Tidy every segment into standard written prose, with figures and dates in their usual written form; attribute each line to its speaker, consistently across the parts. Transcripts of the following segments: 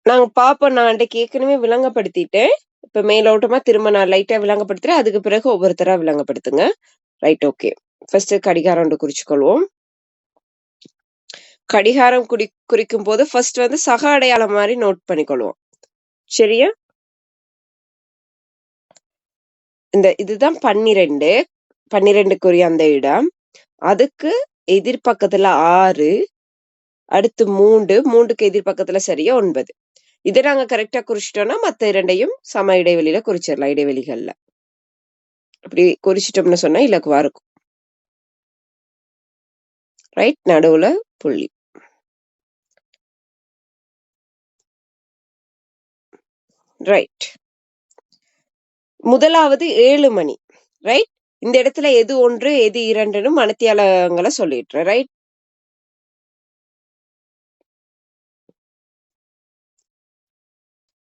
Speaker 1: நாங்க பாப்போம். நான் அன்றைக்கு ஏற்கனவே விளங்கப்படுத்திட்டேன். இப்ப மேலோட்டமா திரும்ப நான் லைட்டா விளங்கப்படுத்துறேன். அதுக்கு பிறகு ஒவ்வொருத்தரா விளங்கப்படுத்துங்க. Right, okay. ஃபர்ஸ்ட் கடிகாரம் குறிச்சுக்கொள்வோம். கடிகாரம் குறிக்கும் போது ஃபர்ஸ்ட் வந்து சக அடையாளம் மாதிரி நோட் பண்ணிக்கொள்வோம். சரியா? இதுதான் 12. 12க்குரிய அந்த இடம். அதுக்கு எதிர்பக்கத்துல 6, அடுத்து 3, 3க்கு எதிர்பக்கத்துல சரியா 9. இதை நாங்க கரெக்டா குறிச்சிட்டோம்னா மத்த இரண்டையும் சம இடைவெளியில குறிச்சிடலாம். இடைவெளிகள்ல அப்படி குறிச்சிட்டோம்னு சொன்னா இலக்குவா இருக்கும். ரைட், நடுவுல புள்ளி. ரைட், முதலாவது 7 மணி. ரைட், இந்த இடத்துல எது 1 எது 2ன்னு மணித்தியாலங்களை சொல்லிடுறேன். ரைட்,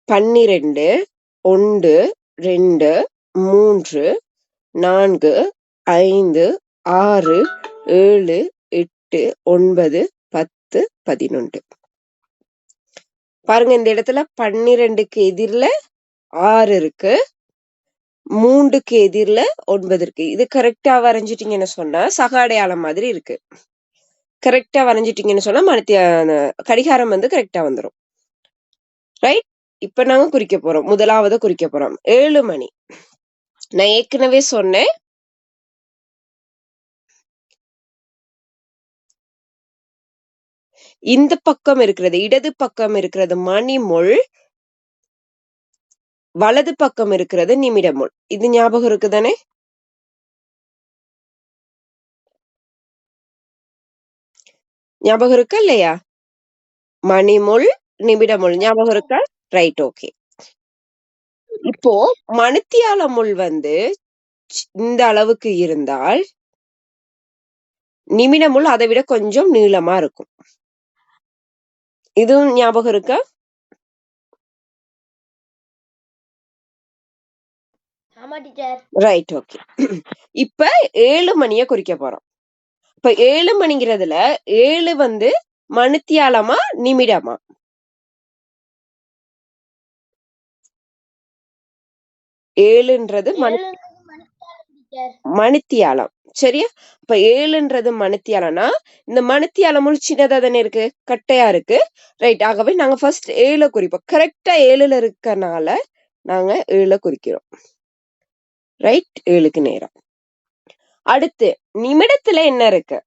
Speaker 1: பன்னிரண்டு, 1, 2, 3, 4, 5, 6, 7, 8, 9, 10, 11. பாருங்க, இந்த இடத்துல 12க்கு எதிரில 6 இருக்கு, 3க்கு எதிரில 9 இருக்கு. இது கரெக்டா வரைஞ்சிட்டீங்கன்னு சொன்னா சக அடையாளம் மாதிரி இருக்கு. கரெக்டா வரைஞ்சிட்டீங்கன்னு சொன்னா கடிகாரம் வந்து கரெக்டா வந்துடும். ரைட், இப்ப நாங்க குறிக்க போறோம். முதலாவது குறிக்க போறோம் 7 மணி. நான் ஏற்கனவே சொன்னேன், இந்த பக்கம் இருக்கிறது, இடது பக்கம் இருக்கிறது மணிமுள், வலது பக்கம் இருக்கிறது நிமிடமுள். இது ஞாபகம் இருக்குதானே? ஞாபகம் இருக்கா இல்லையா? மணிமுள், நிமிடமுள் ஞாபகம் இருக்கா? Right, okay. இப்போ மணித்தியால முள் வந்து இந்த அளவுக்கு இருந்தால் நிமிடமுள் அதை விட கொஞ்சம் நீளமா இருக்கும். இதுவும் ஞாபகம் இருக்கா? Right, okay. இப்ப 7 மணிய குறிக்க போறோம். இப்ப 7 மணிங்கிறதுல 7 வந்து மணித்தியாலமா நிமிடமா? 7ன்றது மணித்தியாலம். சரியா? இப்ப 7ன்றது மணித்தியாலம்னா இந்த மணித்தியாலமும் சின்னதா தானே இருக்கு, கட்டையா இருக்கு. ரைட், ஆகவே நாங்க ஃபர்ஸ்ட் 7 குறிப்போம். கரெக்டா 7ல இருக்கனால நாங்க 7 குறிக்கிறோம். ரைட், 7க்கு நேரம். அடுத்து நிமிடத்துல என்ன இருக்கு?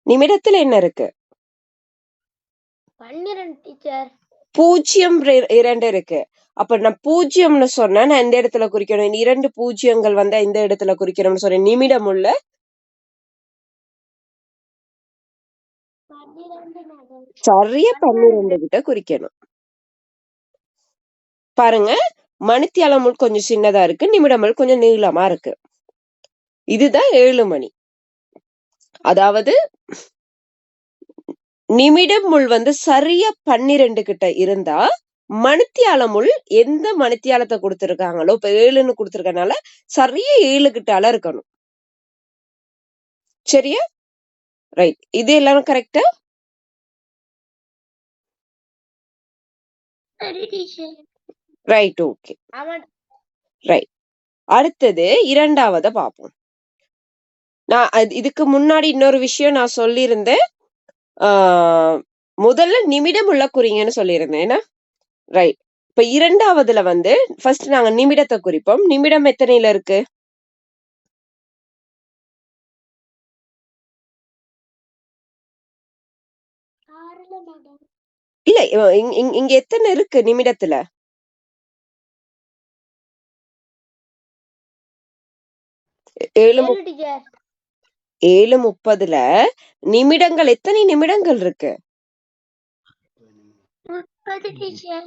Speaker 1: நிமிடத்துல என்ன இருக்கு? 0.2 இருக்கு. அப்ப நான் 0ன்னு சொன்னா நான் இந்த இடத்துல குறிக்கணும். 2 பூஜ்ஜியங்கள் வந்தா இந்த இடத்துல குறிக்கணும்னு சொன்னேன். நிமிடம் உள்ள சரியா 12 கிட்ட குறிக்கணும். பாருங்க, மணித்தியாலமுள் கொஞ்சம் சின்னதா இருக்கு, நிமிடமுள் கொஞ்சம் நீளமா இருக்கு. இதுதான் 7 மணி. அதாவது நிமிடமுள் வந்து சரியா 12 கிட்ட இருந்தா மணித்தியாலமுள் எந்த மணித்தியாலத்தை கொடுத்திருக்காங்களோ, இப்ப 7ன்னு கொடுத்திருக்கனால சரியா 7 கிட்டால இருக்கணும். சரியா? ரைட், இது எல்லாரும் கரெக்டா? Right, okay. ரைட், அடுத்தது இரண்டாவத பாப்போம். நான் இதுக்கு முன்னாடி இன்னொரு விஷயம் நான் சொல்லியிருந்தேன். முதல்ல நிமிடம் உள்ள குறிங்கன்னு சொல்லியிருந்தேன். ரைட், இப்ப இரண்டாவதுல வந்து ஃபர்ஸ்ட் நாங்க நிமிடத்தை குறிப்போம். நிமிடம் எத்தனையில இருக்கு? இல்ல, இங்க எத்தனை இருக்கு நிமிடத்துல? 7:30ல நிமிடங்கள் எத்தனை நிமிடங்கள் இருக்கு?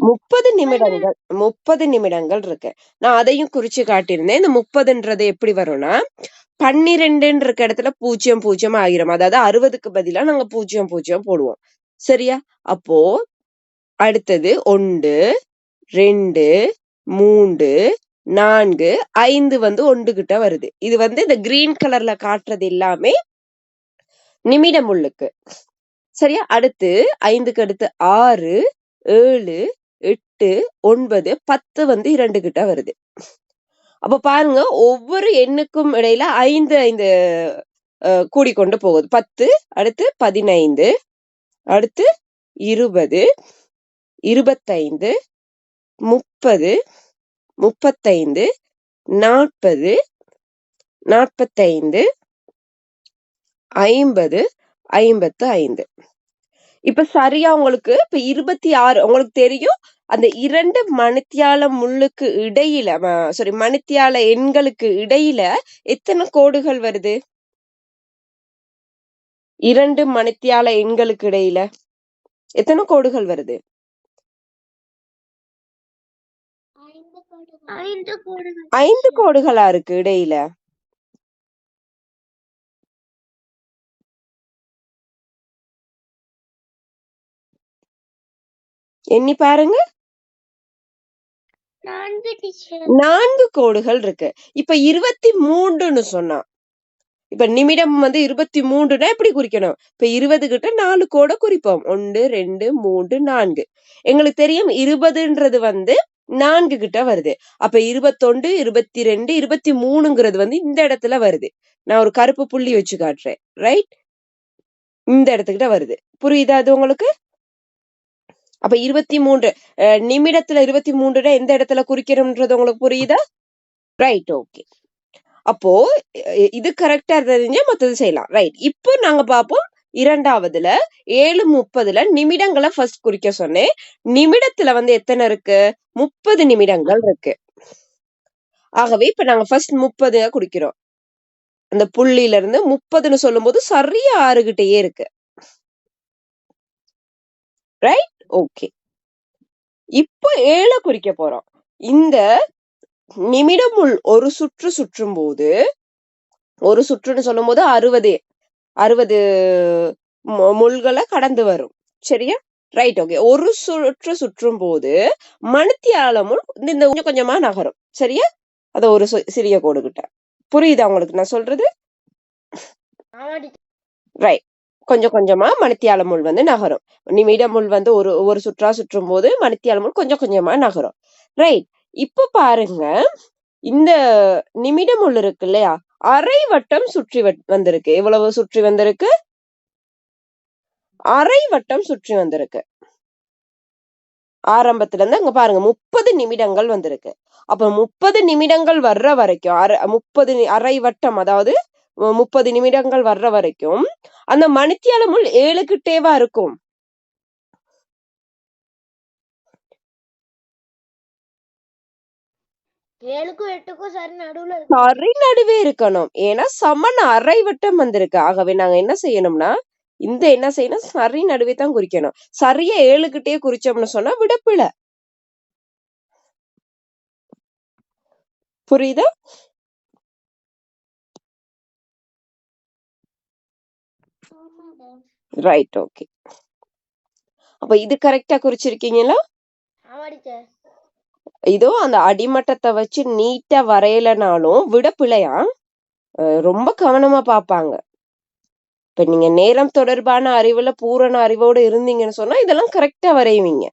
Speaker 1: 30 நிமிடங்கள். 30 நிமிடங்கள் இருக்கு. நான் அதையும் குறிச்சு காட்டியிருந்தேன். இந்த 30ன்றது எப்படி வரும்னா 12 இருக்க இடத்துல 00 ஆகிரும். அதாவது 60க்கு பதிலா நாங்க 00 போடுவோம். சரியா? அப்போ அடுத்தது 1, 2, 3, 4, 5 வந்து 1 கிட்ட வருது. இது வந்து இந்த கிரீன் கலர்ல காட்டுறது எல்லாமே நிமிடம் முள்ளுக்கு. சரியா? அடுத்து 5க்கு அடுத்து 6, 7, 8, 9, 10 வந்து 2 கிட்ட வருது. அப்ப பாருங்க ஒவ்வொரு எண்ணுக்கும் இடையில 5 கூடிக்கொண்டு போகுது. 10, அடுத்து 15, அடுத்து 20, 25, 30, 35, 40, 45, 50, 55. இப்ப சரியா உங்களுக்கு இப்ப 26 உங்களுக்கு தெரியும். அந்த 2 மணித்தியால முள்ளுக்கு இடையில மணித்தியால எண்களுக்கு இடையில எத்தனை கோடுகள் வருது? 2 மணித்தியால எண்களுக்கு இடையில எத்தனை கோடுகள் வருது? 5 கோடுகளா இருக்கு இடையில. எண்ணி பாருங்க. 4 கோடுகள் இருக்கு. இப்ப 23ன்னு சொன்னா இப்ப நிமிடம் வந்து 23னா எப்படி குறிக்கணும்? இப்ப 20 கிட்ட 4 கோட குறிப்போம். 1, 2, 3, 4. எங்களுக்கு தெரியும் 20ன்றது வந்து 4 கிட்ட வருது. அப்ப 21, 22, 23ங்கிறது வந்து இந்த இடத்துல வருது. நான் ஒரு கருப்பு புள்ளி வச்சு காட்டுறேன். ரைட்? இந்த இடத்துக்கிட்ட வருது. புரியுதா அது உங்களுக்கு? அப்ப 23 நிமிடத்துல 23னா எந்த இடத்துல குறிக்கிறோம்ன்றது உங்களுக்கு புரியுதா? Right, okay. அப்போ இது கரெக்டா தெரிஞ்சா மத்தது செய்யலாம். ரைட். இப்போ நாங்க பாப்போம் 2வதுல 7:30 நிமிடங்களை ஃபர்ஸ்ட் குறிக்க சொன்னேன். நிமிடத்துல வந்து எத்தனை இருக்கு? 30 நிமிடங்கள் இருக்கு. ஆகவே இப்ப நாங்க ஃபர்ஸ்ட் 30 குறிக்கிறோம். அந்த புள்ளியில இருந்து 30ன்னு சொல்லும் போது சரியா 6 கிட்டயே இருக்கு. Right, okay. இப்போ 7 குறிக்க போறோம். இந்த நிமிடம் ஒரு சுற்று சுற்றும் போது ஒரு சுற்றுன்னு சொல்லும் போது 60 முள்களை கடந்து வரும். சரியா? Right, okay. ஒரு சுற்று சுற்றும் போது மணித்தியால முள் இந்த கொஞ்சம் கொஞ்சமா நகரும். சரியா? அத ஒரு சிறிய கோடு கிட்ட. புரியுதா உங்களுக்கு நான் சொல்றது? ரைட். கொஞ்சம் கொஞ்சமா மணித்தியால முள் வந்து நகரும். நிமிடம் முள் வந்து ஒரு சுற்றா சுற்றும் போது மணித்தியால முள் கொஞ்சம் கொஞ்சமா நகரும். ரைட். இப்ப பாருங்க இந்த நிமிடம் முள் இருக்கு இல்லையா? அரை வட்டம் சுற்றி வந்திருக்கு. எவ்வளவு சுற்றி வந்திருக்கு? அரை வட்டம் சுற்றி வந்திருக்கு. ஆரம்பத்துல இருந்து அங்க பாருங்க 30 நிமிடங்கள் வந்திருக்கு. அப்ப 30 நிமிடங்கள் வர்ற வரைக்கும் 30 அரை வட்டம் அதாவது 30 நிமிடங்கள் வர்ற வரைக்கும் அந்த மணித்தியால முள் 7 கிட்டேவா இருக்கும்? சரி நடுவே இருக்கணும். ஏன்னா சமன் அரை வட்டம் வந்திருக்கு. ஆகவே நாங்க என்ன செய்யணும்னா என்ன செய்யணும்? சரி நடுவே தான் குறிக்கணும். சரியா 7 கிட்டே குறிச்சோம்னு சொன்னா விடப்பில. புரியுதா? Right, okay. அப்ப இது கரெக்டா குறிச்சிருக்கீங்களா? இதோ அந்த அடிமட்டத்தை வச்சு நீட்டா வரையலனாலும் விடப்பிழையா ரொம்ப கவனமா பாப்பாங்க. இப்ப நீங்க நேரம் தொடர்பான அறிவுல பூரண அறிவோடு இருந்தீங்கன்னு சொன்னா இதெல்லாம் கரெக்டா வரைவீங்க.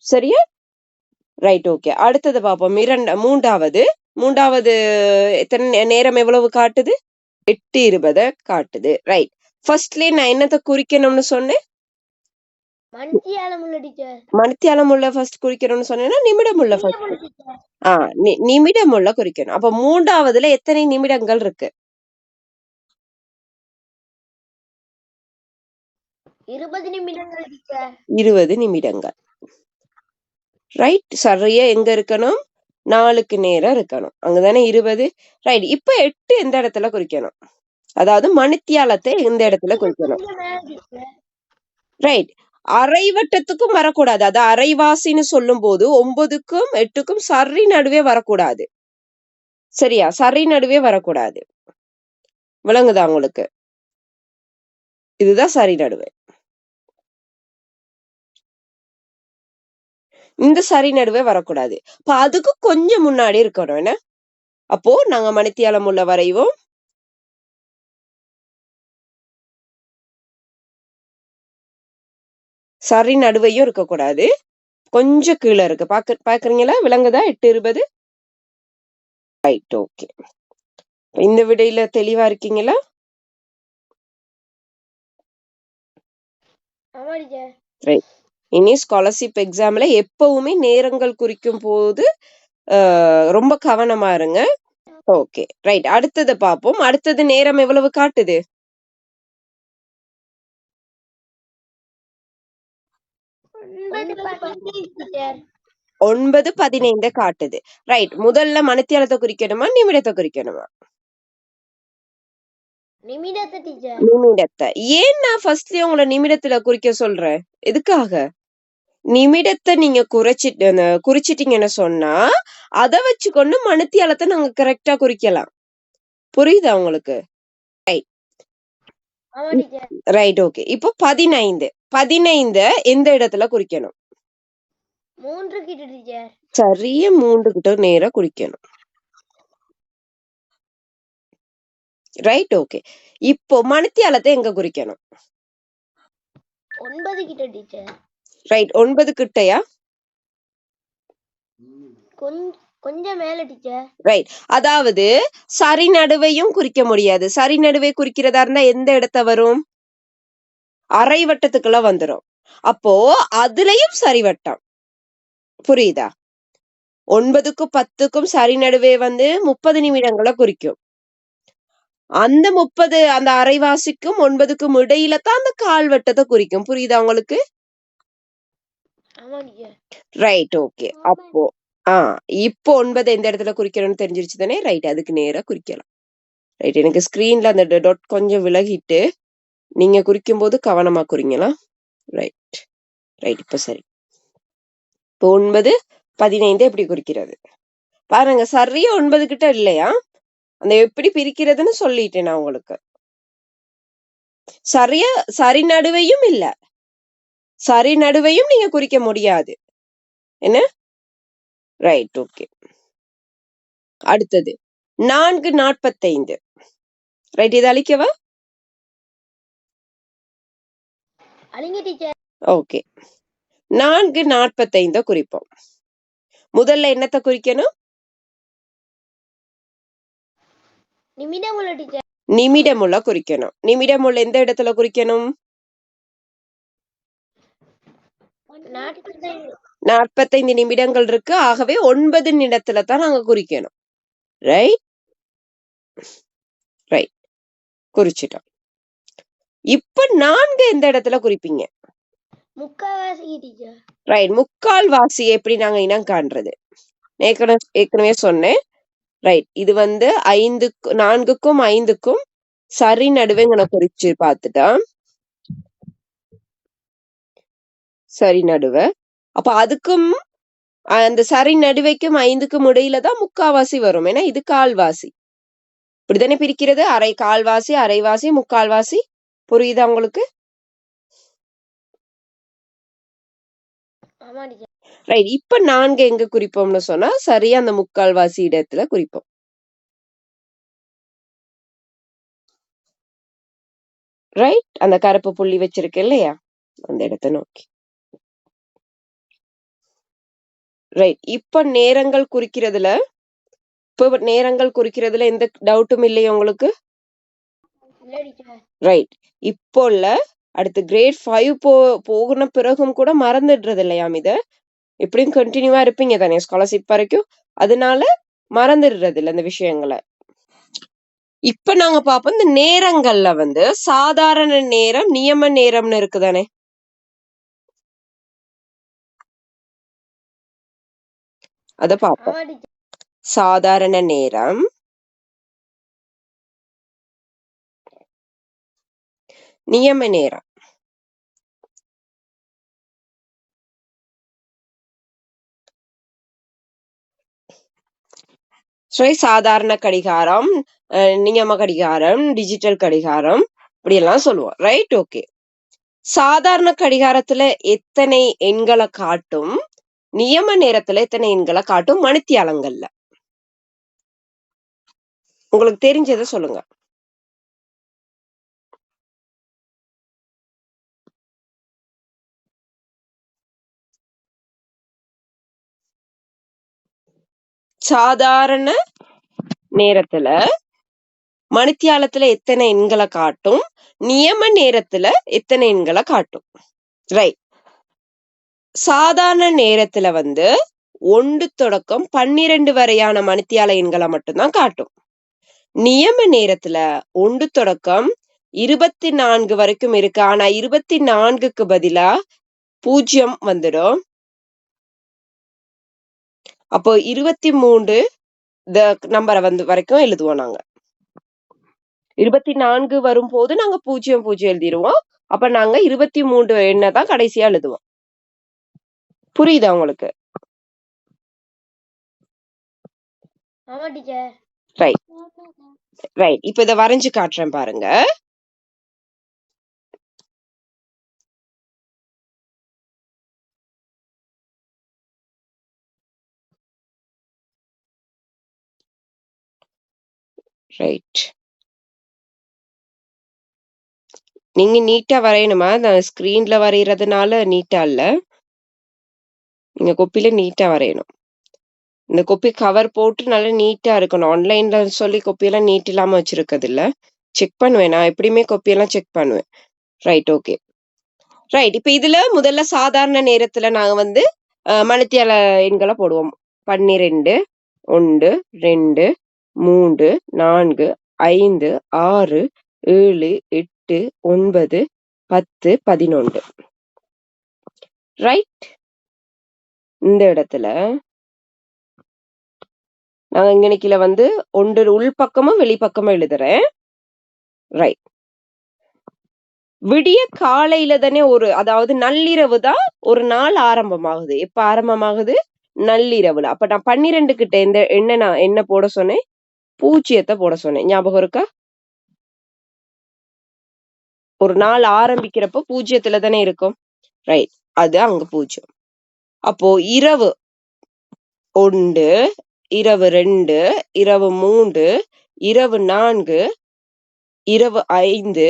Speaker 1: சரியா? Right, okay. அடுத்தது பாப்போம். மூன்றாவது எத்தனை நேரம் எவ்வளவு காட்டுது? 8:20 காட்டுது. ரைட். ஃபர்ஸ்ட்லயே நான் என்னத்தை குறிக்கணும்னு சொன்னேன்? மணித்தியால முள்ள ஃபர்ஸ்ட் குறிக்கணும்னு சொன்னேன்னா நிமிடம் முள்ள ஃபர்ஸ்ட். நிமிடம் முள்ள குறிக்கணும். அப்ப 3வதுல எத்தனை நிமிடங்கள் இருக்கு? 20 நிமிடங்கள். ரைட். சரியா எங்க இருக்கணும்? 4க்கு நேரம் இருக்கணும். அங்கதானே 20. ரைட். இப்ப 8 எந்த இடத்துல குறிக்கணும்? அதாவது மணித்தியாலத்தை எந்த இடத்துல குறிக்கணும்? ரைட். அரை வட்டத்துக்கும் வரக்கூடாது. அது அரைவாசின்னு சொல்லும் போது 9க்கும் 8க்கும் சரி நடுவே வரக்கூடாது. சரியா? சரி நடுவே வரக்கூடாது. விளங்குதா உங்களுக்கு? இதுதான் சரி நடுவே. இந்த சரி நடுவே வரக்கூடாது. இப்ப அதுக்கு கொஞ்சம் முன்னாடி இருக்கணும். என்ன? அப்போ நாங்க மணித்தியாலம் உள்ள வரைவோம். சரி நடுவையும் இருக்கக்கூடாது. கொஞ்சம் கீழே இருக்கு. பாக்குறீங்களா? விளங்குதா? 8:20. Right, okay. இந்த விடையில தெளிவா இருக்கீங்களா? ரைட். இனி ஸ்காலர்ஷிப் எக்ஸாம்ல எப்பவுமே நேரங்கள் குறிக்கும் போது ரொம்ப கவனமா இருங்க. Okay, right. அடுத்தது பார்ப்போம். அடுத்தது நேரம் எவ்வளவு காட்டுது? 9:15 காட்டுது. ரைட். முதல்ல மணித்தியாலத்தை குறிக்கணுமா நிமிடத்தை குறிக்கணுமா? நிமிடத்தை. ஏன் நான் ஃபர்ஸ்ட்லயே உங்களை நிமிடத்துல குறிக்க சொல்றேன்? எதுக்காக? நிமிடத்தை நீங்க குறிச்சிட்டீங்கன்னு சொன்னா அதை வச்சுக்கொண்டு மணித்தியாலத்தை நாங்க கரெக்டா குறிக்கலாம். புரியுதா உங்களுக்கு? Right, okay. இப்போ 15 எந்த இடத்துல குறிக்கணும்?
Speaker 2: 3 கிட்ட டீச்சர்.
Speaker 1: சரியா 3 கிட்ட நேரா குறிக்கணும். Right, okay. இப்போ மணித்தியாலத்தை எங்க குறிக்கணும்?
Speaker 2: 9 கிட்ட டீச்சர்.
Speaker 1: ரைட், 9 கிட்டயா?
Speaker 2: கொஞ்சம் மேல டீச்சர்.
Speaker 1: ரைட். அதாவது சரி நடுவையும் குறிக்க முடியாது. சரி நடுவை குறிக்கிறதா இருந்தா எந்த இடத்த வரும்? அரை வட்டத்துக்குள்ள வந்துரும். அப்போ அதுலயும் சரிவட்டம். புரியுதா? 9க்கும் 10க்கும் சரி நடுவே வந்து 30 நிமிடங்களை குறிக்கும். அந்த 30 அந்த அரைவாசிக்கும் 9க்கும் இடையில தான் அந்த கால்வட்டத்தை குறிக்கும். புரியுதா உங்களுக்கு? Right, okay. அப்போ இப்போ 9 எந்த இடத்துல குறிக்கணும்னு தெரிஞ்சிருச்சு தானே? ரைட், அதுக்கு நேரா குறிக்கலாம். ரைட், எனக்கு ஸ்கிரீன்ல அந்த டாட் கொஞ்சம் விலகிட்டு நீங்க குறிக்கும் போது கவனமா குறிங்களா? Right, right. இப்ப சரி. இப்போ 9:15 எப்படி குறிக்கிறது பாருங்க. சரியா 9 கிட்ட இல்லையா? அந்த எப்படி பிரிக்கிறதுன்னு சொல்லிட்டேன் நான் உங்களுக்கு. சரியா சரி நடுவையும் இல்ல, சரி நடுவையும் நீங்க குறிக்க முடியாது. என்ன? Right, okay. அடுத்தது 4:45. ரைட், இது அழிக்கவா? ஓகே. 4:45 குறிப்போம். முதல்ல என்னத்தை குறிக்கணும்? நிமிடமுள்ள குறிக்கணும். நிமிடமுள்ள எந்த இடத்துல குறிக்கணும்? 45 நிமிடங்கள் இருக்கு. ஆகவே 9 நிமிடத்துல தான் நாங்க குறிக்கணும். Right, right. குறிச்சிட்டோம். இப்ப 4 எந்த இடத்துல குறிப்பீங்க? ரைட், முக்கால் வாசி எப்படி நாங்க இனம் காண்றது? ஏற்கனவே சொன்னேன். ரைட், இது வந்து 4க்கும் 5க்கும் சரி நடுவே குறிச்சு பார்த்துட்டா சரி நடுவ. அப்ப அதுக்கும் அந்த சரி நடுவைக்கும் 5க்கும் இடையில தான் முக்காவாசி வரும். ஏன்னா இது கால்வாசி. இப்படித்தானே பிரிக்கிறது? கால்வாசி, அரைவாசி, முக்கால்வாசி. புரியுதா உங்களுக்கு? ரைட். இப்ப 4 எங்க குறிப்போம்னு சொன்னா சரியா அந்த முக்கால்வாசி இடத்துல குறிப்போம். ரைட், அந்த கருப்பு புள்ளி வச்சிருக்கு இல்லையா? அந்த இடத்தை நோக்கி. ரைட். இப்ப நேரங்கள் குறிக்கிறதுல எந்த டவுட்டும் இல்லையா உங்களுக்கு? ரைட். இப்போ அடுத்து கிரேட் 5 போகிற பிறகும் கூட மறந்துடுறது இல்லையாம். இத எப்படியும் கண்டினியூவா இருப்பீங்க தானே ஸ்காலர்ஷிப் வரைக்கும். அதனால மறந்துடுறது இல்லை இந்த விஷயங்களை. இப்ப நாங்க பாப்போம் இந்த நேரங்கள்ல வந்து சாதாரண நேரம், நியம நேரம்னு இருக்குதானே? அத பாப்போம். சாதாரண நேரம், நியம நேரம். சாதாரண கடிகாரம், நியம கடிகாரம், டிஜிட்டல் கடிகாரம், இப்படி எல்லாம் சொல்லுவோம். Right, okay. சாதாரண கடிகாரத்துல எத்தனை எண்களை காட்டும், நியம நேரத்துல எத்தனை எண்களை காட்டும் மணித்தியாலங்கள்ல? உங்களுக்கு தெரிஞ்சதை சொல்லுங்க. சாதாரண நேரத்துல மணித்தியாலத்துல எத்தனை எண்களை காட்டும், நியம நேரத்துல எத்தனை எண்களை காட்டும். ரைட். சாதாரண நேரத்துல 1 தொடக்கம் 12 வரையான மணித்தியால எண்களை மட்டும்தான் காட்டும். நியம நேரத்துல 1 தொடக்கம் 24 வரைக்கும் இருக்கு. ஆனா 24க்கு பதிலா 0 வந்துடும். அப்போ 23 நம்பரை வரைக்கும் எழுதுவோம் நாங்க. 24 வரும்போது நாங்க 00 எழுதிடுவோம். அப்ப நாங்க 23 எண்ணை தான் கடைசியா எழுதுவோம். புரியுதா உங்களுக்கு?
Speaker 2: ஆமா டீச்சர்.
Speaker 1: Right right. இப்ப இதை வரைஞ்சு காட்டுறேன் பாருங்க. ரைட். நீங்க நீட்டா வரையணுமா? நான் ஸ்கிரீன்ல வரைகிறதுனால நீட்டா இல்ல, நீங்க கொப்பில நீட்டா வரையணும். இந்த கொப்பி கவர் போட்டு நல்லா நீட்டா இருக்கணும். ஆன்லைன்ல சொல்லி கொப்பியெல்லாம் நீட் இல்லாம வச்சிருக்கிறது இல்ல. செக் பண்ணுவேன், நான் எப்படியுமே கொப்பியெல்லாம் செக் பண்ணுவேன். Right, okay. ரைட். இப்ப இதுல முதல்ல சாதாரண நேரத்துல நாங்க மணித்தியால எண்களை போடுவோம். 12, 1, 2, 3, 4, 5, 6, 7, 8, 9, 10, 11. ரைட். இந்த இடத்துல நாங்க இங்கனைக்குல 1 உள்பக்கமும் வெளிப்பக்கமும் எழுதுறேன். ரைட். விடிய காலையில தானே அதாவது நள்ளிரவு தான் ஒரு நாள் ஆரம்பமாகுது. எப்ப ஆரம்பமாகுது? நள்ளிரவுல. அப்ப நான் 12 கிட்ட என்ன போட சொன்னேன்? 0 போட சொன்னேன். ஞாபகம் இருக்கா? ஒரு நாள் ஆரம்பிக்கிறப்போ 0 தானே இருக்கும். ரைட். அது அங்க 0. அப்போ இரவு 1, இரவு 2, இரவு 3, இரவு 4, இரவு 5,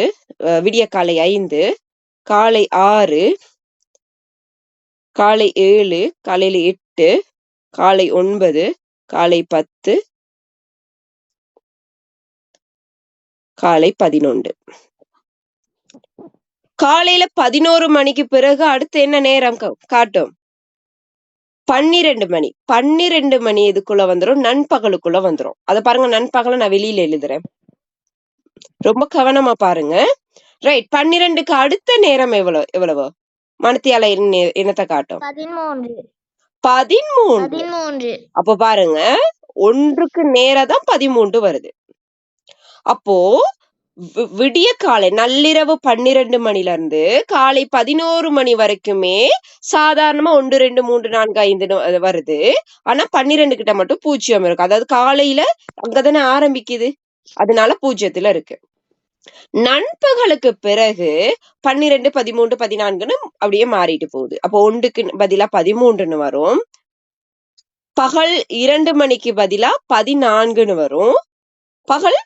Speaker 1: விடிய காலை 5, காலை 6, காலை 7, காலையில 8, காலை 9, காலை 10, காலை 11. காலையில 11 மணிக்கு பிறகு அடுத்து என்ன நேரம் காட்டும்? 12 மணி. 12 மணி எதுக்குள்ள வந்துரும்? நண்பகலுக்குள்ள வந்துரும். அத பாருங்க, நண்பகல நான் வெளியில எழுதுறேன், ரொம்ப கவனமா பாருங்க. ரைட். 12க்கு அடுத்த நேரம் எவ்வளவு மணித்தியால என்னத்தை காட்டும்? 13. அப்ப பாருங்க, 1க்கு நேரதான் 13 வருது. அப்போ விடிய காலை நள்ளிரவு 12 மணில இருந்து காலை 11 மணி வரைக்குமே சாதாரணமா 1, 2, 3, 4, 5 வருது. ஆனா 12 கிட்ட மட்டும் 0 இருக்கு. அதாவது காலையில அங்கதானே ஆரம்பிக்குது, அதனால 0 இருக்கு. நண்பகலுக்கு பிறகு 12, 13, 14 அப்படியே மாறிட்டு போகுது. அப்போ 1க்கு பதிலா 13 வரும். பகல் 2 மணிக்கு பதிலா 14 வரும். பகல்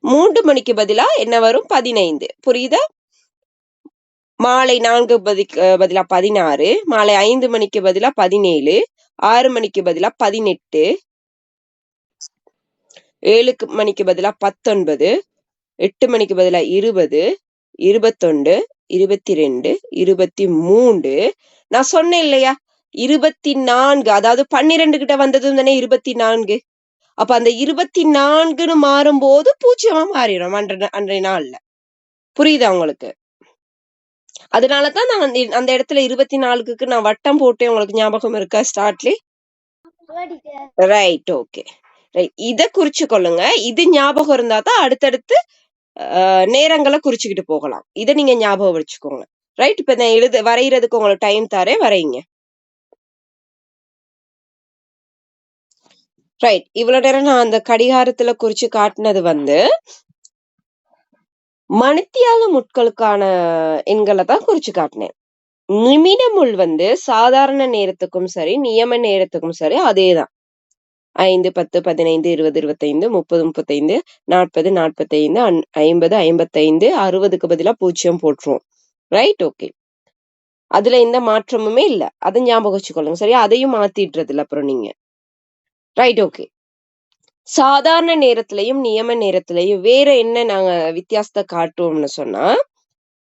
Speaker 1: 3 மணிக்கு பதிலா என்ன வரும்? 15. புரியுதா? மாலை 4 பதிலா 16, மாலை 5 மணிக்கு பதிலா 17, 6 மணிக்கு பதிலா 18, 7 மணிக்கு பதிலா 19, 8 மணிக்கு பதிலா 20, 21, 22, 23. நான் சொன்னேன் இல்லையா, 24. அதாவது 12 கிட்ட வந்ததும் தானே 24. அப்ப அந்த 24ன்னு மாறும்போது 0 மாறிடும் அன்றைய நாள்ல. புரியுதா உங்களுக்கு? அதனாலதான் நான் அந்த இடத்துல 24க்கு நான் வட்டம் போட்டேன். உங்களுக்கு ஞாபகம் இருக்கா ஸ்டார்ட்ல? Right, okay. இத குறிச்சு கொள்ளுங்க. இது ஞாபகம் இருந்தா தான் அடுத்தடுத்து நேரங்களை குறிச்சுக்கிட்டு போகலாம். இதை நீங்க ஞாபகம் வச்சுக்கோங்க. ரைட். இப்ப நான் வரைகிறதுக்கு உங்களுக்கு டைம் தரேன், வரைங்க. ரைட். இவ்வளவு நேரம் நான் அந்த கடிகாரத்துல குறிச்சு காட்டினது மணித்தியால முட்களுக்கான எண்களை தான் குறிச்சு காட்டினேன். நிமிடமுள் சாதாரண நேரத்துக்கும் சரி, நியம நேரத்துக்கும் சரி அதேதான். 5, 10, 15, 20, 25, 30, 35, 40, 45, 50, 55, 60க்கு பதிலா 0 போட்டுருவோம். Right, okay. அதுல எந்த மாற்றமுமே இல்ல. அதை ஞாபகம் வச்சுக்கொள்ளுங்க. சரியா? அதையும் மாத்திடுறது இல்ல அப்புறம் நீங்க. Right, okay. சாதாரண நேரத்திலையும் நியம நேரத்திலையும் வேற என்ன நாங்க வித்தியாசத்தை காட்டுவோம்னு சொன்னா,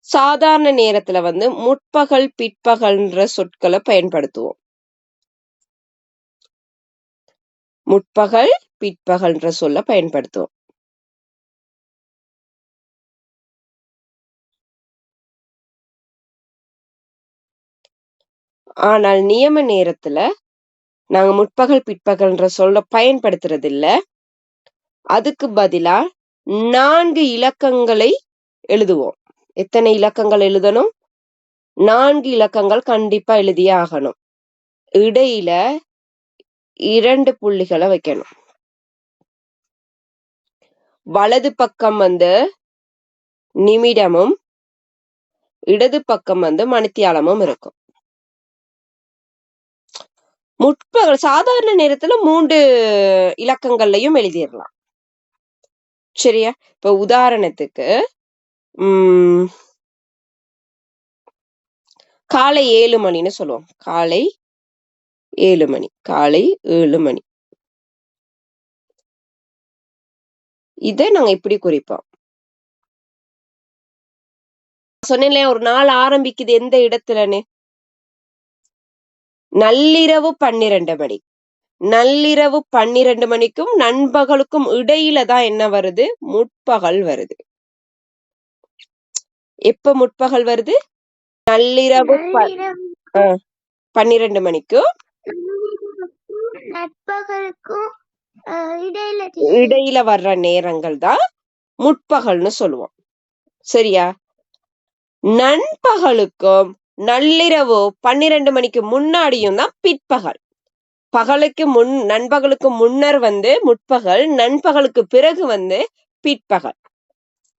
Speaker 1: சாதாரண நேரத்துல வந்து முற்பகல் பிற்பகல்ன்ற சொற்களை பயன்படுத்துவோம். முற்பகல் பிற்பகல்ன்ற சொல்ல பயன்படுத்துவோம். ஆனால் நியம நேரத்துல நாங்க முற்பகல் பிற்பகல்ன்ற சொல்ல பயன்படுத்துறது இல்ல. அதுக்கு பதிலா 4 இலக்கங்களை எழுதுவோம். எத்தனை இலக்கங்கள் எழுதணும்? 4 இலக்கங்கள் கண்டிப்பா எழுதியே ஆகணும். இடையில 2 புள்ளிகளை வைக்கணும். வலது பக்கம் வந்து நிமிடமும் இடது பக்கம் வந்து மணித்தியாலமும் இருக்கும். முற்பகல் சாதாரண நேரத்துல 3 இலக்கங்கள்லயும் எழுதிடலாம். சரியா? இப்ப உதாரணத்துக்கு காலை 7 மணின்னு சொல்லுவோம். காலை 7 மணி. காலை 7 மணி. இதை நாங்க இப்படி குறிப்போம். சொன்னேன் ஒரு நாள் ஆரம்பிக்குது எந்த இடத்துலன்னு? நள்ளிரவு 12 மணி. நள்ளிரவு 12 மணிக்கும் நண்பகலுக்கும் இடையில தான் என்ன வருது? முற்பகல் வருது. எப்ப முற்பகல் வருது? நள்ளிரவு 12 மணிக்கும்
Speaker 2: நண்பகலுக்கும்
Speaker 1: இடையில வர்ற நேரங்கள் தான் முற்பகல்னு சொல்லுவோம். சரியா? நண்பகலுக்கும் நள்ளிரவு 12 மணிக்கு முன்னாடியும் தான் பிற்பகல். நண்பகலுக்கு முன்னர் வந்து முற்பகல், நண்பகலுக்கு பிறகு வந்து பிற்பகல்.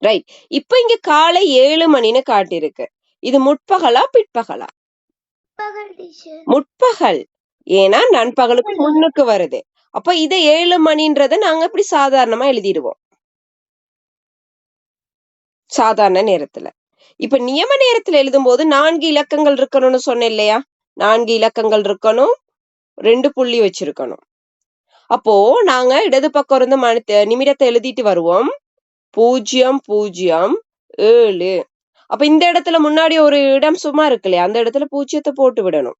Speaker 1: ரைட். இப்ப இங்க காலை 7 மணின்னு காட்டிருக்கு. இது முற்பகலா பிற்பகலா? முற்பகல். ஏன்னா நண்பகலுக்கு முன்னுக்கு வருது. அப்ப இதை 7 மணின்றத நாங்க இப்படி சாதாரணமா எழுதிடுவோம். சாதாரண நேரத்துல. இப்ப நியம நேரத்துல எழுதும் போது 4 இலக்கங்கள் இருக்கணும்னு சொன்னேன் இல்லையா? 4 இலக்கங்கள் இருக்கணும், 2 புள்ளி வச்சிருக்கணும். அப்போ நாங்க இடது பக்கம் இருந்து நிமிடத்தை எழுதிட்டு வருவோம். 007. அப்ப இந்த இடத்துல முன்னாடி ஒரு இடம் சும்மா இருக்கு இல்லையா? அந்த இடத்துல 0 போட்டு விடணும்.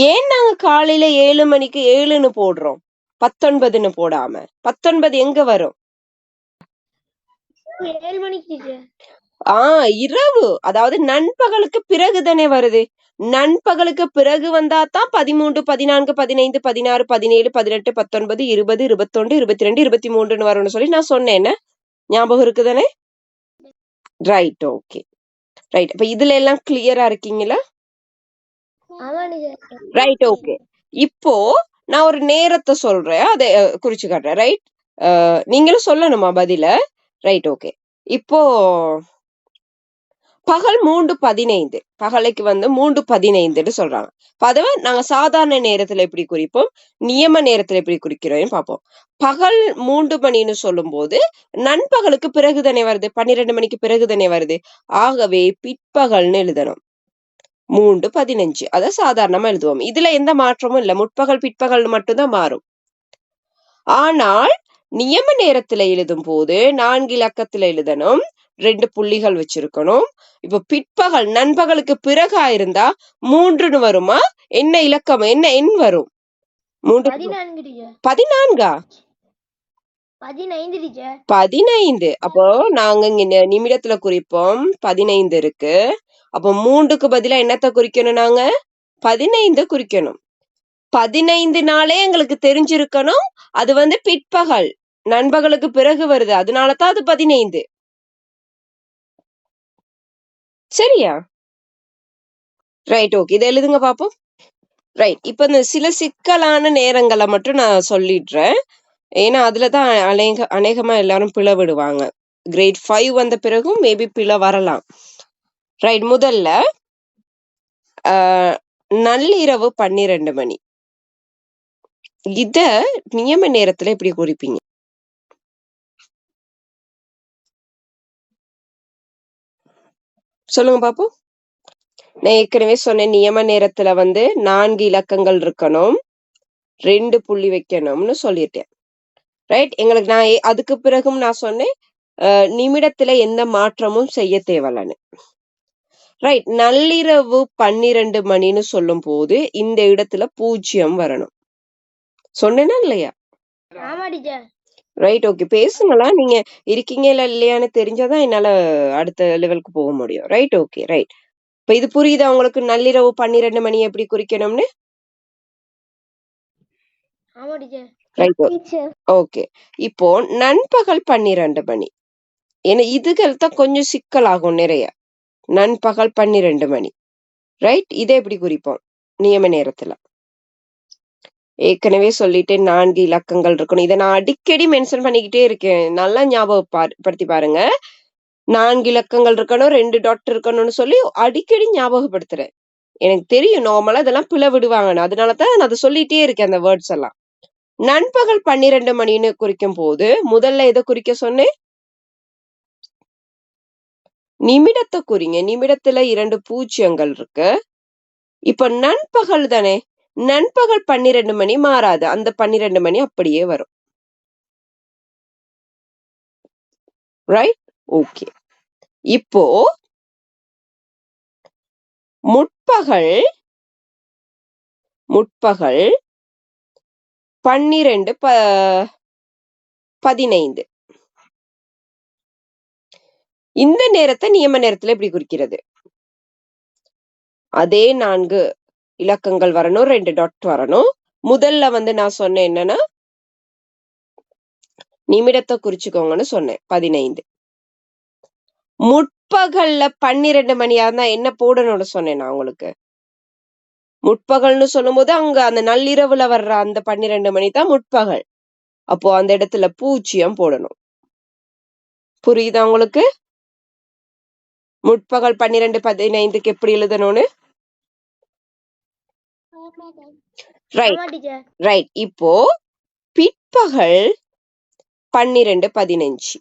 Speaker 1: ஏன் நாங்க காலையில 7 மணிக்கு 7ன்னு போடுறோம், 19ன்னு போடாம? 19 எங்க வரும்?
Speaker 2: 7 மணிக்கு.
Speaker 1: இரவு, அதாவது நண்பகலுக்கு பிறகு தானே வருது. நண்பகலுக்கு பிறகு வந்தாதான் 13, 14, 15, 16, 17, 18, 19, 20, 21, 22, 23 வரும்னு சொல்லி நான் சொன்னேன். ஞாபகம் இருக்குதானே? Right, okay. ரைட். அப்ப இதுல எல்லாம் கிளியரா இருக்கீங்களா? Right, okay. இப்போ நான் ஒரு நேரத்தை சொல்றேன், அதை குறிச்சு காட்டுறேன். ரைட். நீங்களும் சொல்லணுமா பதில? Right, okay. இப்போ பகல் 3:15. பகலைக்கு வந்து 3:15 சொல்றாங்க. அதுவே நாங்க சாதாரண நேரத்துல எப்படி குறிப்போம், நியம நேரத்துல எப்படி குறிக்கிறோம் பார்ப்போம். பகல் 3 மணின்னு சொல்லும் போது நண்பகலுக்கு பிறகு தானே வருது, 12 மணிக்கு பிறகு தானே வருது. ஆகவே பிற்பகல்னு எழுதணும். 3:15 அத சாதாரணமா எழுதுவோம். இதுல எந்த மாற்றமும் இல்ல. முற்பகல் பிற்பகல் மட்டும்தான் மாறும். ஆனால் நியம நேரத்துல எழுதும் போது 4 இலக்கத்துல எழுதணும், 2 புள்ளிகள் வச்சிருக்கணும். இப்ப பிற்பகல் நண்பகலுக்கு பிறகா இருந்தா 3ன்னு வருமா? என்ன இலக்கம், என்ன எண் வரும்? 14. 15. அப்போ நாங்க இங்க நிமிடத்துல குறிப்போம், 15 இருக்கு. அப்போ 3க்கு பதிலா என்னத்தை குறிக்கணும்? நாங்க 15 குறிக்கணும். 15 எங்களுக்கு தெரிஞ்சிருக்கணும் அது வந்து பிற்பகல், நண்பகலுக்கு பிறகு வருது, அதனாலதான் அது 15. சரியா? Right, okay. இதை எழுதுங்க பாப்போம். ரைட். இப்ப இந்த சில சிக்கலான நேரங்களை மட்டும் நான் சொல்லிடுறேன். ஏன்னா அதுலதான் அநேகமா எல்லாரும் பிழை விடுவாங்க. கிரேட் 5 வந்த பிறகும் மேபி பிழை வரலாம். ரைட். முதல்ல நள்ளிரவு 12 மணி. இத நியம நேரத்துல எப்படி குறிப்பீங்க? சொல்லுங்க பாப்போம். நான் ஏற்கனவே சொன்னேன், நியம நேரத்துல வந்து 4 இலக்கங்கள் இருக்கணும், 2 புள்ளி வைக்கணும்னு சொல்லிட்டேன். ரைட். எங்களுக்கு நான் அதுக்கு பிறகும் நான் சொன்னேன் நிமிடத்துல எந்த மாற்றமும் செய்ய தேவையில்லைன்னு. ரைட். நள்ளிரவு 12 மணின்னு சொல்லும் போது இந்த இடத்துல 0 வரணும். சொன்னேனா இல்லையா?
Speaker 2: ஆமா டீச்சர்.
Speaker 1: ரைட். ஓகே. பேசுங்களா, நீங்க இருக்கீங்களா இல்லையான்னு தெரிஞ்சாதான் என்னால அடுத்த லெவலுக்கு போக முடியும். ரைட். ஓகே. ரைட். இப்ப இது புரியுதா உங்களுக்கு? நள்ளிரவு 12 மணி எப்படி குறிக்கணும்னு?
Speaker 2: ஆமா டீச்சர்.
Speaker 1: ரைட். ஓகே. இப்போ நண்பகல் 12 மணி. ஏன்னா இதுகள் தான் கொஞ்சம் சிக்கலாகும் நிறைய. நண்பகல் 12 மணி. ரைட். இதை எப்படி குறிப்போம் நியம நேரத்துல? ஏற்கனவே சொல்லிட்டு 4 இலக்கங்கள் இருக்கணும். இதை நான் அடிக்கடி மென்ஷன் பண்ணிக்கிட்டே இருக்கேன். நல்லா ஞாபகப்படுத்தி பாருங்க. 4 இலக்கங்கள் இருக்கணும், 2 டாட் இருக்கணும்னு சொல்லி அடிக்கடி ஞாபகப்படுத்துறேன். எனக்கு தெரியும் நார்மலா இதெல்லாம் பிழை விடுவாங்கன்னு. அதனாலதான் நான் அதை சொல்லிட்டே இருக்கேன் அந்த வேர்ட்ஸ் எல்லாம். நண்பகல் 12 மணின்னு குறிக்கும் போது முதல்ல எதை குறிக்க சொன்னேன்? நிமிடத்தை குறிங்க. நிமிடத்துல 2 பூஜ்ஜியங்கள் இருக்கு. இப்ப நண்பகல் தானே, நண்பகல் 12 மணி மாறாது. அந்த 12 மணி அப்படியே வரும். ரைட். ஓகே. இப்போ முற்பகல் 12:15 இந்த நேரத்தை நியம நேரத்துல எப்படி குறிக்கிறது? அதே 4 இலக்கங்கள் வரணும், 2 டாட் வரணும். முதல்ல நான் சொன்னேன் என்னன்னா நிமிடத்தை குறிச்சுக்கோங்கன்னு சொன்னேன். 15. முற்பகல்ல 12 மணியா இருந்தா என்ன போடணும்னு சொன்னேன் நான் உங்களுக்கு. முற்பகல்னு சொல்லும் போது அங்க அந்த நள்ளிரவுல வர்ற அந்த 12 மணி தான் முற்பகல். அப்போ அந்த இடத்துல 0 போடணும். புரியுதா உங்களுக்கு? முற்பகல் 12:15க்கு எப்படி எழுதணும்னு? ரைட். இப்போ பிற்பகல் 12:15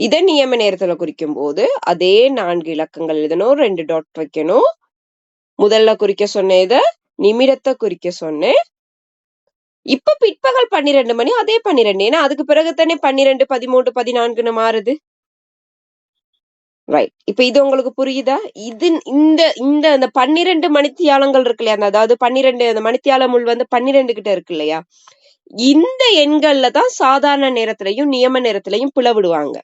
Speaker 1: இத நியம நேரத்துல குறிக்கும் போது அதே 4 இலக்கங்கள் எழுதணும், 2 டாட் வைக்கணும். முதல்ல குறிக்க சொன்ன இத நிமிடத்தை குறிக்க சொன்னேன். இப்ப பிற்பகல் 12 மணி அதே 12. ஏன்னா அதுக்கு பிறகு தானே 12, 13, 14ன்னு மாறுது. ரைட். இப்ப இது உங்களுக்கு புரியுதா? இது இந்த அந்த 12 மணித்தியாலங்கள் இருக்கு இல்லையா, அதாவது 12 அந்த மணித்தியால முள் 12 கிட்ட இருக்கு இல்லையா, இந்த எண்கள்ல தான் சாதாரண நேரத்திலையும் நியம நேரத்திலையும் பிளவிடுவாங்க.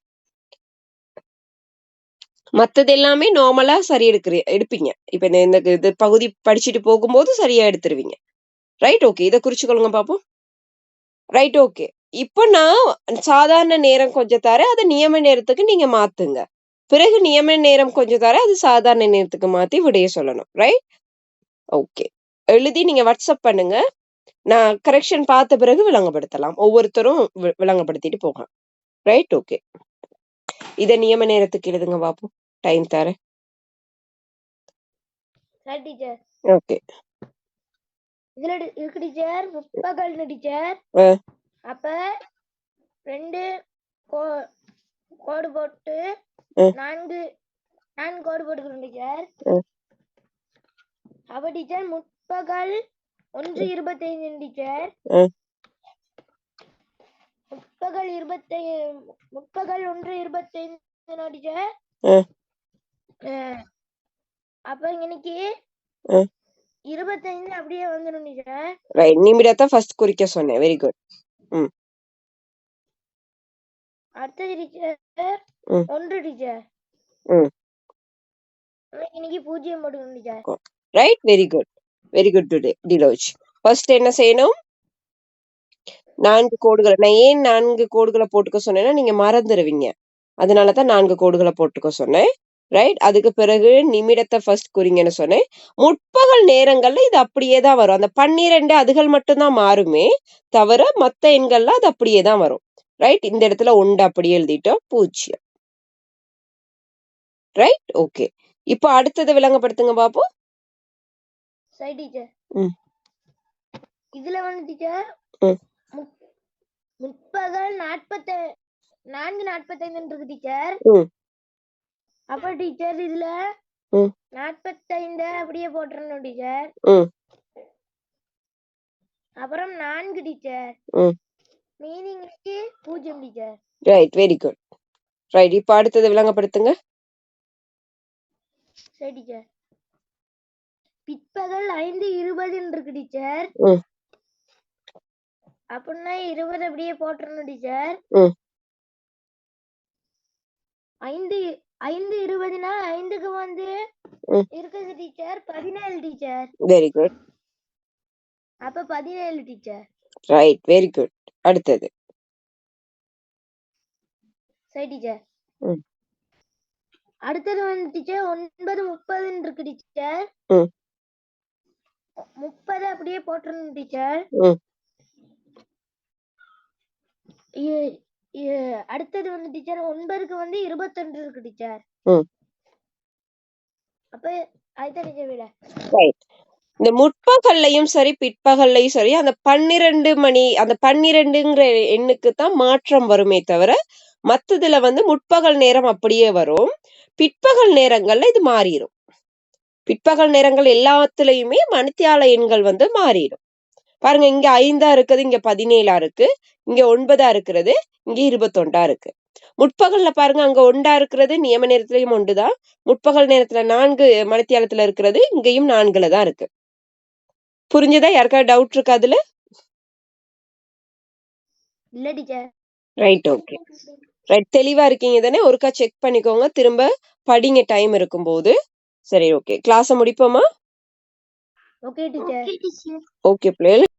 Speaker 1: மத்தது எல்லாமே நார்மலா சரி எடுப்பீங்க. இப்ப இந்த பகுதி படிச்சுட்டு போகும்போது சரியா எடுத்துருவீங்க. ரைட். ஓகே. இதை குறிச்சுக்கொள்ளுங்க பாப்போம். ரைட். ஓகே. இப்ப நான் சாதாரண நேரம் கொஞ்சம் தரேன், அதை நியம நேரத்துக்கு நீங்க மாத்துங்க. பிறகு நியம நேரம் கொஞ்சம் தரேன், அது சாதாரண நேரத்துக்கு மாத்தி விடைய சொல்லணும். ரைட். ஓகே. எழுதி நீங்க வாட்ஸ்அப் பண்ணுங்க. நான் கரெக்ஷன் பார்த்த பிறகு விளங்கப்படுத்தலாம். ஒவ்வொருத்தரும் விளங்கப்படுத்திட்டு போகலாம். ரைட். ஓகே. இத நியம நேரத்துக்கு எழுதுங்க பாப்போம். டைம் தரேன். ஓகே.
Speaker 2: இதுல இருக்கு டீச்சர், முற்பகல் டீச்சர். அப்ப 2 கோடு போட்டு 4 கோடு போட்டுக்கிறோம் டீச்சர். அப்ப டீச்சர் முற்பகல் 1:25 டீச்சர். முற்பகல் 1:25 டீச்சர். அப்ப இன்னைக்கு 25 அப்படியே வந்துடும் டீச்சர்.
Speaker 1: ரைட். நிமிடத்தை ஃபர்ஸ்ட் குறிக்க சொன்னேன். Very good.
Speaker 2: அடுத்தது டீச்சர் 1 டீச்சர். இன்னைக்கு 0 போட்டுக்கணும் teacher.
Speaker 1: Right. Very good. Very good today டிலோஜ். ஃபர்ஸ்ட் என்ன செய்யணும்? 4 கோடுகளை. நான் ஏன் 4 கோடுகளை போட்டுக்க சொன்னேன்னா நீங்க மறந்துடுவீங்க. அதனாலதான் 4 கோடுகளை போட்டுக்க சொன்னேன். ரைட். அதுக்கு பிறகு நிமிடத்தை ஃபர்ஸ்ட் குறிங்கன்னு சொன்னேன். முற்பகல் நேரங்கள்ல இது அப்படியே தான் வரும். அந்த 12 அதுகள் மட்டும்தான் மாறுமே தவிர மத்த எண்கள்ல அது அப்படியே தான் வரும். ரைட். இந்த இடத்துல 1 அப்படியே எழுதிட்டோம், 0. ரைட். ஓகே. இப்போ அடுத்தது விளங்கப்படுத்துங்க பாப்போம்.
Speaker 2: சரி டீச்சர். இதுல டீச்சர் முற்பகல் 4:45 இருக்கு டீச்சர். அப்ப டீச்சர் இதுல 45 அப்படியே போட்டுறணும் டீச்சர். அப்புறம் 4 டீச்சர்.
Speaker 1: ம்
Speaker 2: மீதி இன்னைக்கு 0 teacher.
Speaker 1: Right, very good. Right, இப்ப அடுத்தது விளங்கப்படுத்துங்க.
Speaker 2: சரி டீச்சர். பிற்பகல் 5:20 இருக்கு டீச்சர்.
Speaker 1: ம்
Speaker 2: அப்படின்னா 20 அப்படியே போட்டுறணும் டீச்சர்.
Speaker 1: ம்
Speaker 2: 5:20னா 5க்கு வந்து
Speaker 1: ம்
Speaker 2: இருக்குது டீச்சர் 17 டீச்சர்.
Speaker 1: Very good.
Speaker 2: அப்ப 17 டீச்சர்.
Speaker 1: Right, very good. அடுத்தது.
Speaker 2: சரி டீச்சர்.
Speaker 1: ம்
Speaker 2: அடுத்தது வந்து டீச்சர் 9:30 இருக்கு டீச்சர்.
Speaker 1: ம்
Speaker 2: 30 அப்படியே போட்டுறணும் டீச்சர்.
Speaker 1: ம்
Speaker 2: அடுத்தது வந்து டீச்சர் 9க்கு வந்து 21 இருக்கு டீச்சர்.
Speaker 1: ம்
Speaker 2: அப்ப அதுதான் டீச்சர் விட.
Speaker 1: ரைட். இந்த முற்பகல்லையும் சரி பிற்பகல்லையும் சரி அந்த 12 மணி, அந்த 12ங்கிற எண்ணுக்கு தான் மாற்றம் வருமே தவிர மத்ததுல வந்து முற்பகல் நேரம் அப்படியே வரும். பிற்பகல் நேரங்கள்ல இது மாறிடும். பிற்பகல் நேரங்கள் எல்லாத்துலயுமே மணித்தியால எண்கள் வந்து மாறிடும். பாருங்க, இங்க 5 இருக்குது, இங்க 17 இருக்கு, இங்க 9 இருக்கிறது, இங்க 21 இருக்கு. முற்பகல்ல பாருங்க, அங்க 1 இருக்கிறது, நியம நேரத்திலயும் 1 தான். முற்பகல் நேரத்துல 4 மணித்தியாலத்துல இருக்கிறது, இங்கேயும் 4ல தான் இருக்கு. புரிஞ்சுதா? யாருக்காவது டவுட் இருக்கா அதுல?
Speaker 2: இல்ல டீச்சர்.
Speaker 1: Right, okay. ரைட், தெளிவா இருக்கீங்க தானே? ஒருக்கா செக் பண்ணிக்கோங்க, திரும்ப படிங்க டைம் இருக்கும்போது. சரி, ஓகே. கிளாஸை முடிப்போமா?
Speaker 2: Okay teacher.
Speaker 1: ஓகே பிள்ளைகள்.